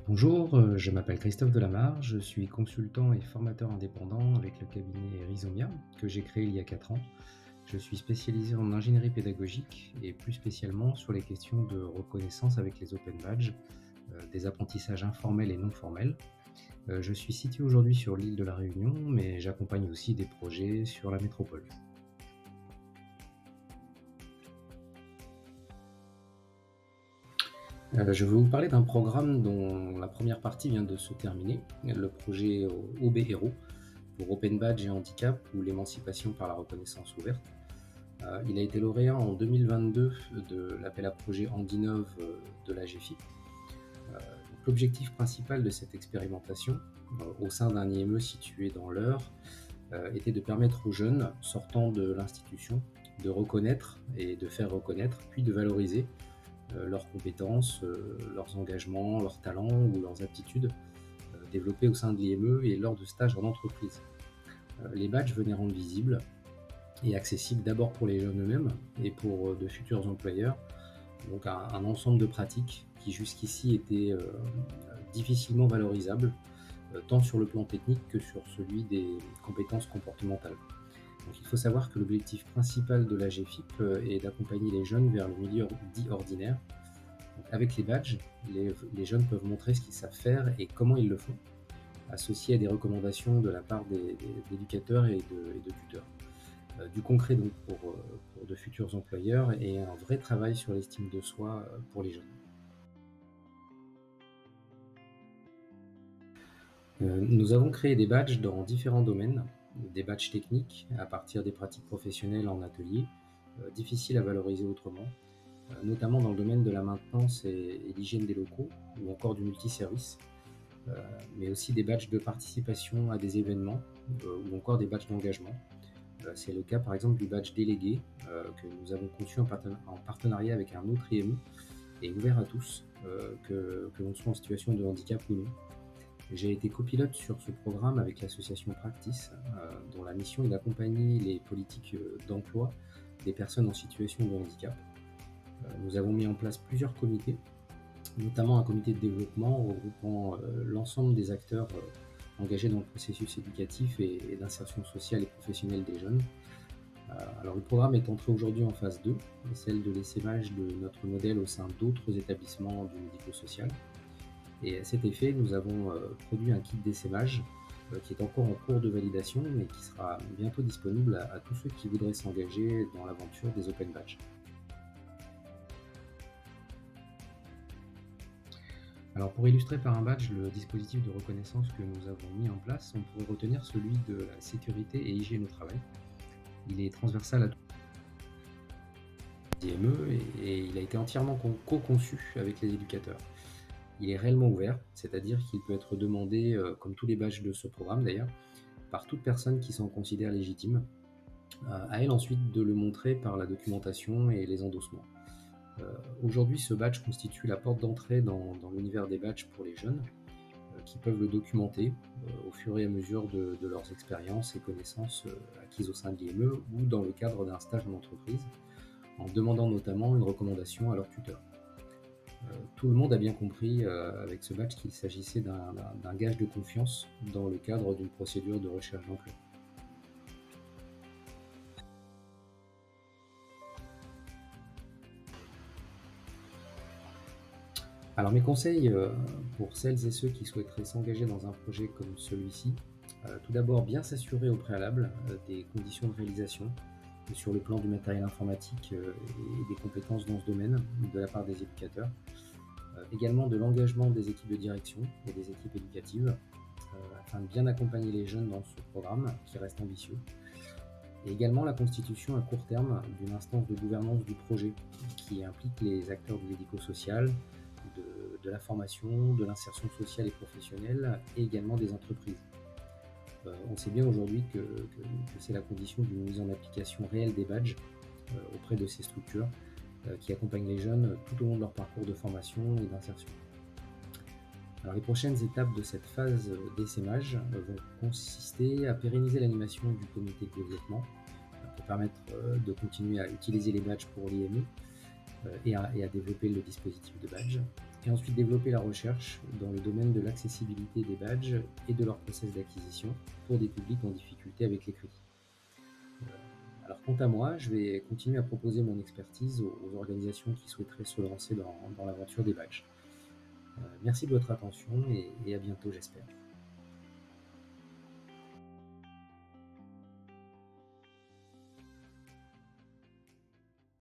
Bonjour, je m'appelle Christophe Delamarre, je suis consultant et formateur indépendant avec le cabinet Rhizomia que j'ai créé il y a 4 ans. Je suis spécialisé en ingénierie pédagogique et plus spécialement sur les questions de reconnaissance avec les open badges, des apprentissages informels et non formels. Je suis situé aujourd'hui sur l'île de la Réunion, mais j'accompagne aussi des projets sur la métropole. Je vais vous parler d'un programme dont la première partie vient de se terminer, le projet OB Hero pour Open Badge et Handicap ou l'émancipation par la reconnaissance ouverte. Il a été lauréat en 2022 de l'appel à projet Handinov de la GFIP. Donc, l'objectif principal de cette expérimentation, au sein d'un IME situé dans l'Eure, était de permettre aux jeunes sortant de l'institution de reconnaître et de faire reconnaître, puis de valoriser leurs compétences, leurs engagements, leurs talents ou leurs aptitudes développées au sein de l'IME et lors de stages en entreprise. Les badges venaient rendre visibles et accessibles d'abord pour les jeunes eux-mêmes et pour de futurs employeurs, donc un ensemble de pratiques qui jusqu'ici étaient difficilement valorisables, tant sur le plan technique que sur celui des compétences comportementales. Donc il faut savoir que l'objectif principal de la GFIP est d'accompagner les jeunes vers le milieu dit ordinaire. Donc avec les badges, les jeunes peuvent montrer ce qu'ils savent faire et comment ils le font, associés à des recommandations de la part d'éducateurs et de tuteurs. Du concret donc pour de futurs employeurs et un vrai travail sur l'estime de soi pour les jeunes. Nous avons créé des badges dans différents domaines, des badges techniques à partir des pratiques professionnelles en atelier, difficiles à valoriser autrement, notamment dans le domaine de la maintenance et l'hygiène des locaux ou encore du multiservice, euh, mais aussi des badges de participation à des événements ou encore des badges d'engagement. C'est le cas par exemple du badge délégué que nous avons conçu en partenariat avec un autre IME et ouvert à tous, que l'on soit en situation de handicap ou non. J'ai été copilote sur ce programme avec l'association Practice, dont la mission est d'accompagner les politiques d'emploi des personnes en situation de handicap. Nous avons mis en place plusieurs comités, notamment un comité de développement regroupant l'ensemble des acteurs engagés dans le processus éducatif et d'insertion sociale et professionnelle des jeunes. Alors le programme est entré aujourd'hui en phase 2, celle de l'essaimage de notre modèle au sein d'autres établissements du médico-social. Et à cet effet, nous avons produit un kit d'essaimage qui est encore en cours de validation, mais qui sera bientôt disponible à tous ceux qui voudraient s'engager dans l'aventure des Open Badges. Alors pour illustrer par un badge le dispositif de reconnaissance que nous avons mis en place, on pourrait retenir celui de la sécurité et hygiène au travail. Il est transversal à tous les IME et il a été entièrement co-conçu avec les éducateurs. Il est réellement ouvert, c'est-à-dire qu'il peut être demandé, comme tous les badges de ce programme d'ailleurs, par toute personne qui s'en considère légitime, à elle ensuite de le montrer par la documentation et les endossements. Aujourd'hui, ce badge constitue la porte d'entrée dans l'univers des badges pour les jeunes, qui peuvent le documenter au fur et à mesure de leurs expériences et connaissances acquises au sein de l'IME ou dans le cadre d'un stage en entreprise, en demandant notamment une recommandation à leur tuteur. Tout le monde a bien compris avec ce badge qu'il s'agissait d'un gage de confiance dans le cadre d'une procédure de recherche d'emploi. Alors mes conseils pour celles et ceux qui souhaiteraient s'engager dans un projet comme celui-ci, tout d'abord bien s'assurer au préalable des conditions de réalisation sur le plan du matériel informatique et des compétences dans ce domaine de la part des éducateurs. Également de l'engagement des équipes de direction et des équipes éducatives afin de bien accompagner les jeunes dans ce programme qui reste ambitieux. Et également la constitution à court terme d'une instance de gouvernance du projet qui implique les acteurs du médico-social, de la formation, de l'insertion sociale et professionnelle et également des entreprises. On sait bien aujourd'hui que c'est la condition d'une mise en application réelle des badges auprès de ces structures qui accompagnent les jeunes tout au long de leur parcours de formation et d'insertion. Alors les prochaines étapes de cette phase d'essaimage vont consister à pérenniser l'animation du comité de développement pour permettre de continuer à utiliser les badges pour l'IME et à développer le dispositif de badge. et ensuite développer la recherche dans le domaine de l'accessibilité des badges et de leur process d'acquisition pour des publics en difficulté avec l'écrit. Alors quant à moi, je vais continuer à proposer mon expertise aux organisations qui souhaiteraient se lancer dans l'aventure des badges. Merci de votre attention et à bientôt j'espère.